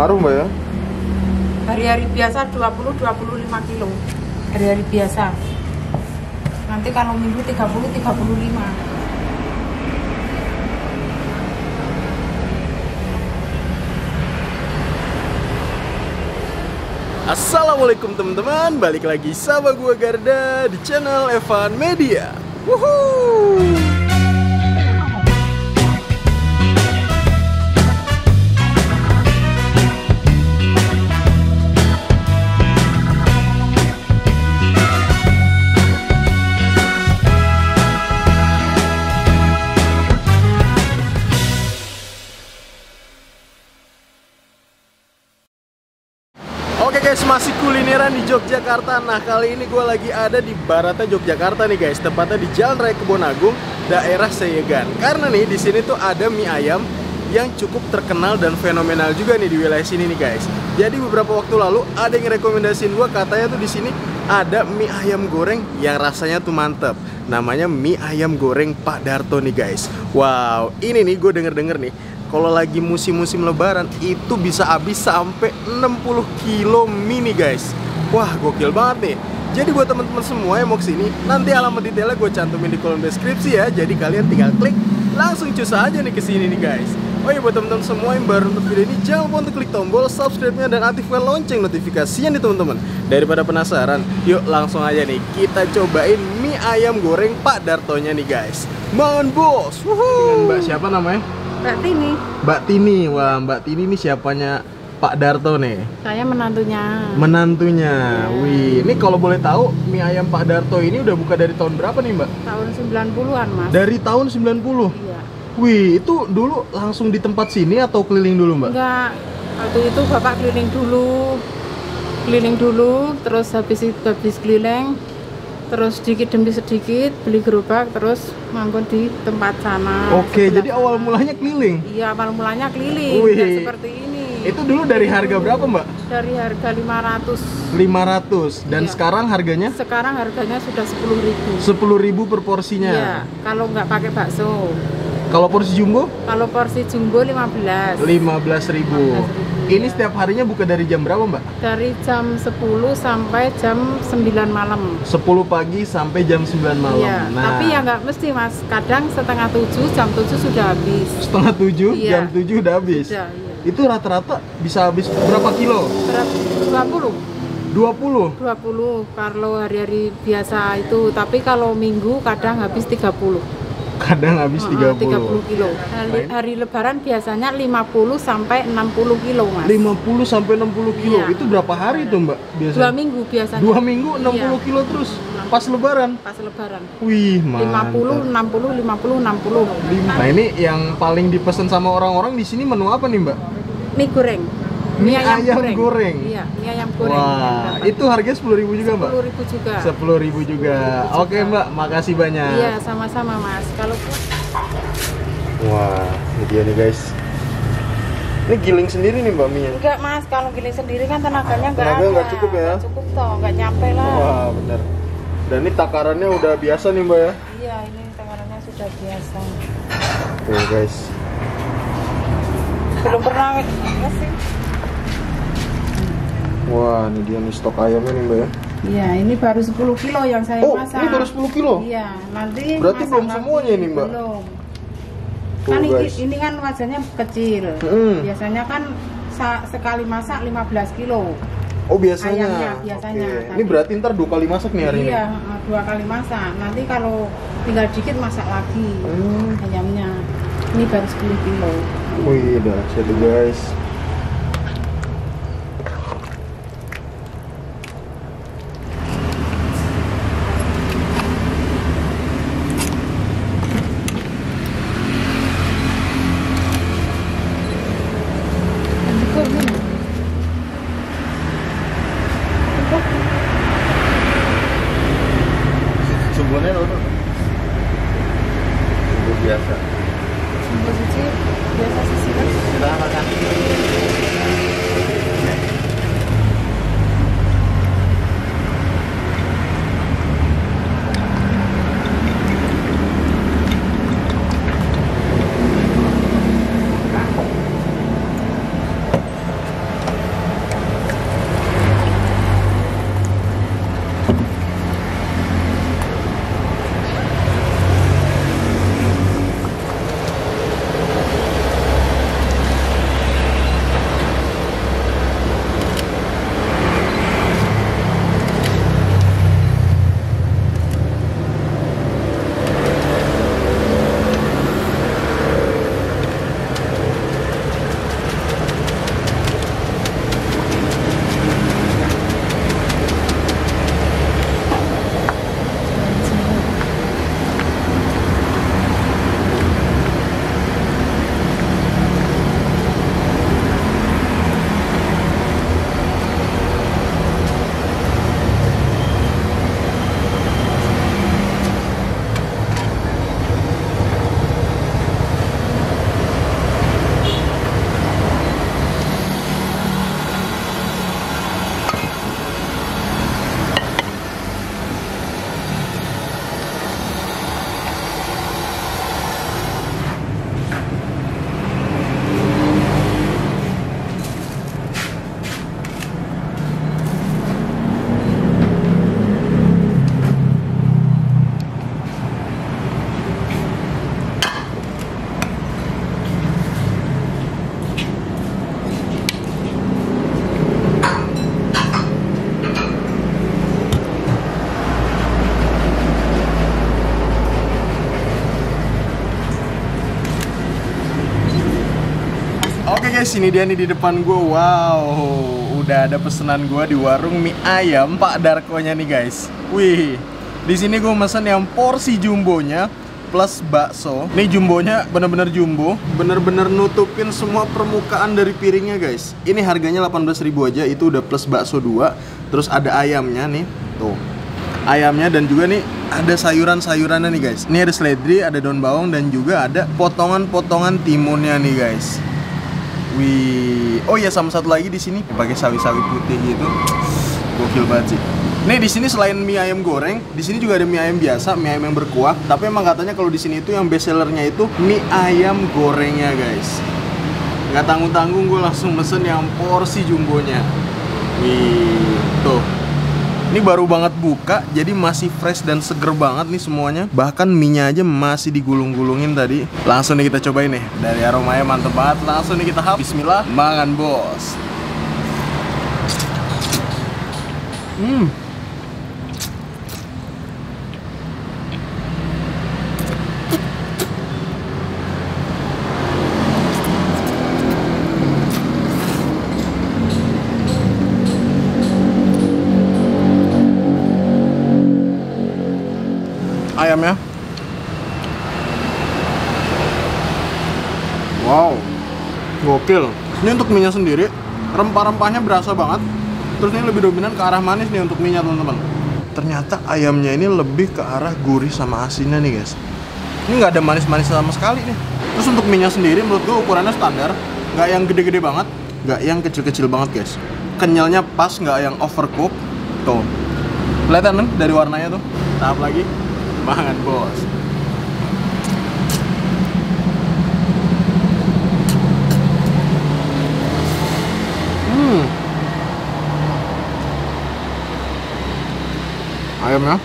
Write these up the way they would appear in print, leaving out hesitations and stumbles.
Ngaruh Mbak ya? Hari-hari biasa 20-25 kilo. Hari-hari biasa. Nanti kalau minggu 30-35. Assalamualaikum teman-teman, balik lagi sama gua Garda di channel Evan Media. Wuhuu. Oke guys, masih kulineran di Yogyakarta. Nah kali ini gue lagi ada di baratnya Yogyakarta nih guys, tepatnya di Jalan Raya Kebon Agung, daerah Seyegan. Karena nih di sini tuh ada mie ayam yang cukup terkenal dan fenomenal juga nih di wilayah sini nih guys. Jadi beberapa waktu lalu ada yang rekomendasiin gue, katanya tuh di sini ada mie ayam goreng yang rasanya tuh mantep. Namanya Mie Ayam Goreng Pak Darto nih guys. Wow, ini nih gue denger-denger nih, kalau lagi musim-musim lebaran itu bisa habis sampai 60 kilo mie nih guys. Wah gokil banget nih. Jadi buat teman-teman semua yang mau kesini, nanti alamat detailnya gue cantumin di kolom deskripsi ya. Jadi kalian tinggal klik, langsung cus aja nih kesini nih guys. Oh iya, buat teman-teman semua yang baru nonton video ini, jangan lupa untuk klik tombol subscribe-nya dan aktifkan lonceng notifikasinya nih teman-teman. Daripada penasaran, yuk langsung aja nih kita cobain mie ayam goreng Pak Dartonya nih guys. Mohon bos. Dengan Mbak siapa namanya? Mbak Tini. Mbak Tini, wah Mbak Tini ini siapanya Pak Darto nih? Saya menantunya. Menantunya, wih. Ini kalau boleh tahu mie ayam Pak Darto ini udah buka dari tahun berapa nih Mbak? Tahun 90-an mas. Dari tahun 90? Iya. Wih, itu dulu langsung di tempat sini atau keliling dulu Mbak? Enggak, waktu itu bapak keliling dulu, terus habis keliling, terus sedikit demi sedikit beli gerobak, terus mangkon di tempat sana. Oke, jadi awal mulanya keliling? Iya, awal mulanya keliling. Wih, ya, seperti ini. Itu dulu dari harga berapa Mbak? Dari harga 500. 500, dan iya. Sekarang harganya? Sekarang harganya sudah 10.000. 10.000 per porsinya? Iya, kalau nggak pakai bakso. Kalau porsi jumbo? Kalau porsi jumbo 15. 15.000. Ini setiap harinya buka dari jam berapa Mbak? Dari jam 10 sampai jam 9 malam. 10 pagi sampai jam 9 malam. Iya, nah, tapi ya nggak mesti mas. Kadang setengah 7, jam 7 sudah habis. Setengah 7, iya. Jam 7 udah habis. Sudah, iya. Itu rata-rata bisa habis berapa kilo? 20. 20? 20 kalau hari-hari biasa itu. Tapi kalau minggu kadang habis 30. Kadang habis 30. 30 kilo. Hari lebaran biasanya 50 sampai 60 kilo mas. 50 sampai 60 kilo. Iya. Itu berapa hari tuh Mbak biasanya? 2 minggu biasanya. 2 minggu 60 iya. kilo terus pas lebaran? Pas lebaran. Wih, mantap. 50, 60, 50, 60. Nah ini yang paling dipesan sama orang-orang di sini menu apa nih Mbak? Mie goreng. Mie ayam goreng. Iya, mie ayam goreng. Wah, itu harganya 10.000 juga Mbak? 10.000 juga. 10.000 juga. Oke Mbak, makasih banyak. Iya, sama-sama Mas. Kalau wah, ini dia nih guys. Ini giling sendiri nih Mbak mie? Enggak Mas, kalau giling sendiri kan tenaganya nggak ada. Tenaga nggak cukup ya? Nggak cukup toh, nggak nyampe lah. Wah, bener. Dan ini takarannya udah biasa nih Mbak ya? Iya, ini takarannya sudah biasa. Tuh guys. Belum pernah ngasih. Wah, ini dia nih stok ayamnya nih Mbak ya? Iya, ini baru 10 kilo yang saya masak. Oh, ini baru 10 kilo? Iya, nanti berarti belum semuanya ini Mbak? Belum. Tuh, Kan guys. ini kan wajannya kecil. Biasanya kan sekali masak 15 kilo. Oh biasanya? Ayamnya, biasanya. Oke. Ini berarti ntar 2 kali masak nih hari ini? Iya, 2 kali masak. Nanti kalau tinggal dikit masak lagi ayamnya. Ini baru 10 kilo. Wih, dahsyat guys. Sebenarnya apa? Biasa. Posisi biasa sisikan. Kita makan. guys, ini dia nih di depan gue. Wow, udah ada pesanan gue di warung mie ayam Pak Dartonya nih guys. Wih, di sini gue mesen yang porsi jumbonya plus bakso. Nih jumbonya bener-bener jumbo, bener-bener nutupin semua permukaan dari piringnya guys. Ini harganya 18.000 aja, itu udah plus bakso 2. Terus ada ayamnya nih, tuh ayamnya, dan juga nih ada sayuran-sayurannya nih guys. Ini ada seledri, ada daun bawang, dan juga ada potongan-potongan timunnya nih guys. Wih, oh ya sama satu lagi di sini pakai sawi-sawi putih gitu, gokil banget sih. Nih di sini selain mie ayam goreng, di sini juga ada mie ayam biasa, mie ayam yang berkuah. Tapi emang katanya kalau di sini itu yang best sellernya itu mie ayam gorengnya guys. Nggak tanggung-tanggung gue langsung mesen yang porsi jumbonya. Wih, tuh. Ini baru banget buka, jadi masih fresh dan seger banget nih semuanya. Bahkan mie-nya aja masih digulung-gulungin tadi. Langsung nih kita cobain nih. Dari aromanya mantep banget. Langsung nih kita hap. Bismillah, mangan bos. Ayamnya, wow, gokil. Ini untuk mie-nya sendiri, rempah-rempahnya berasa banget. Terus ini lebih dominan ke arah manis nih untuk mie-nya teman-teman. Ternyata ayamnya ini lebih ke arah gurih sama asinnya nih guys. Ini nggak ada manis-manis sama sekali nih. Terus untuk mie-nya sendiri menurut gue ukurannya standar, nggak yang gede-gede banget, nggak yang kecil-kecil banget guys. Kenyalnya pas, nggak yang overcook. Tuh, kelihatan kan dari warnanya tuh. Tahap lagi. Mangan bos. Ayamnya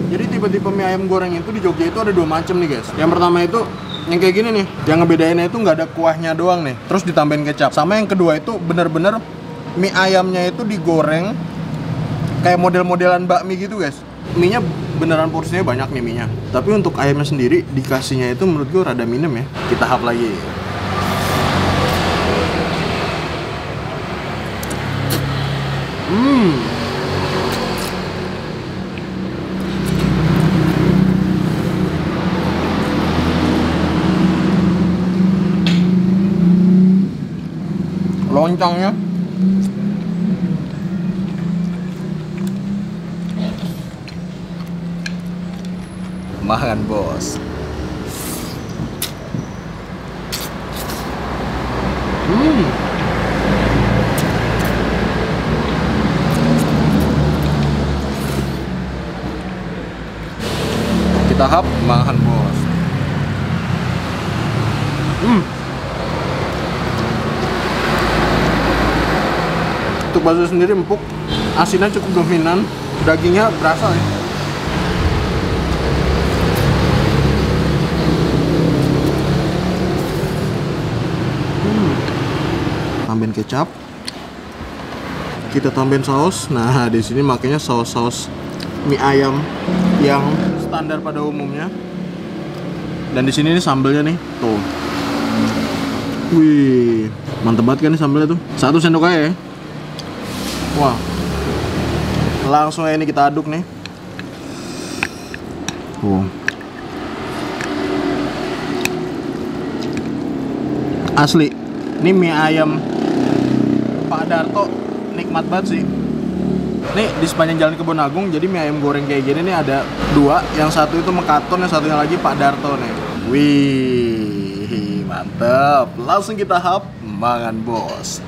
jadi tipe-tipe mie ayam goreng itu di Jogja itu ada dua macam nih guys. Yang pertama itu yang kayak gini nih, yang ngebedainnya itu nggak ada kuahnya doang nih, terus ditambahin kecap. Sama yang kedua itu bener-bener mie ayamnya itu digoreng kayak model-modelan bakmi gitu guys. Mie-nya beneran porsinya banyak nih mie-nya. Tapi untuk ayamnya sendiri dikasihnya itu menurut gue rada minim ya. Kita hap lagi. Loncangnya makan bos. Kita hap makan bos. Untuk bakso sendiri empuk, asinnya cukup dominan, dagingnya berasa ya. Tambahin kecap, kita tambahin saus. Nah di sini makanya saus mie ayam yang standar pada umumnya. Dan di sini nih sambelnya nih, tuh. Wih, mantep banget kan nih sambelnya tuh. 1 sendok aja ya. Wah, langsung aja ini kita aduk nih. Asli, ini mie ayam Pak Darto nikmat banget sih. Nih di sepanjang jalan Kebon Agung, jadi mie ayam goreng kayak gini nih ada 2. Yang satu itu Mekaton, yang satunya lagi Pak Darto nih. Wih, mantep. Langsung kita hap, mangan bos.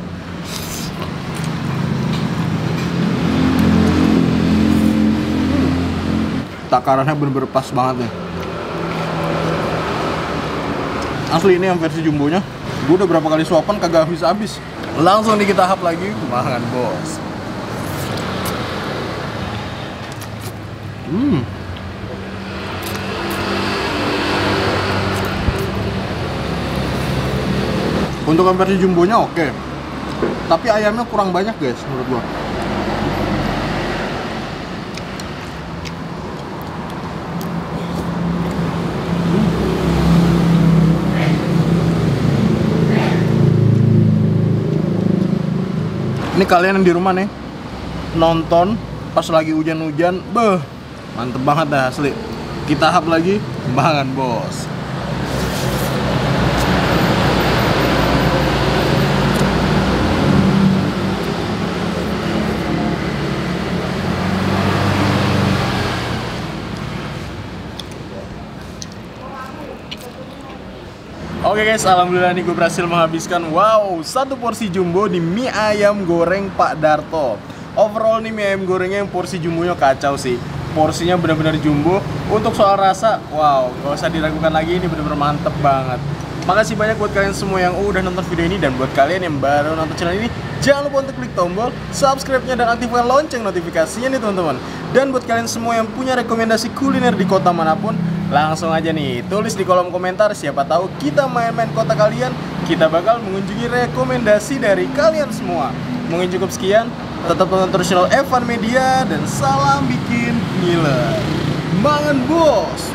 Takarannya bener-bener pas banget nih. Asli ini yang versi jumbonya, gue udah berapa kali suapan kagak habis-habis. Langsung nih kita hap lagi, makan bos. Untuk yang versi jumbonya oke. Tapi ayamnya kurang banyak guys menurut gua. Ini kalian yang di rumah nih nonton pas lagi hujan-hujan, beh, mantep banget dah asli. Kita hap lagi, banget bos. Oke guys, alhamdulillah nih gue berhasil menghabiskan satu porsi jumbo di mie ayam goreng Pak Darto. Overall nih mie ayam gorengnya yang porsi jumbonya kacau sih. Porsinya benar-benar jumbo. Untuk soal rasa, gak usah diragukan lagi, ini benar-benar mantep banget. Makasih banyak buat kalian semua yang udah nonton video ini, dan buat kalian yang baru nonton channel ini, jangan lupa untuk klik tombol subscribe-nya dan aktifkan lonceng notifikasinya nih teman-teman. Dan buat kalian semua yang punya rekomendasi kuliner di kota manapun, langsung aja nih tulis di kolom komentar. Siapa tahu kita main-main kota kalian, kita bakal mengunjungi rekomendasi dari kalian semua. Mungkin cukup sekian. Tetap tonton terus channel Evan Media, dan salam bikin ngiler. Mangan bos.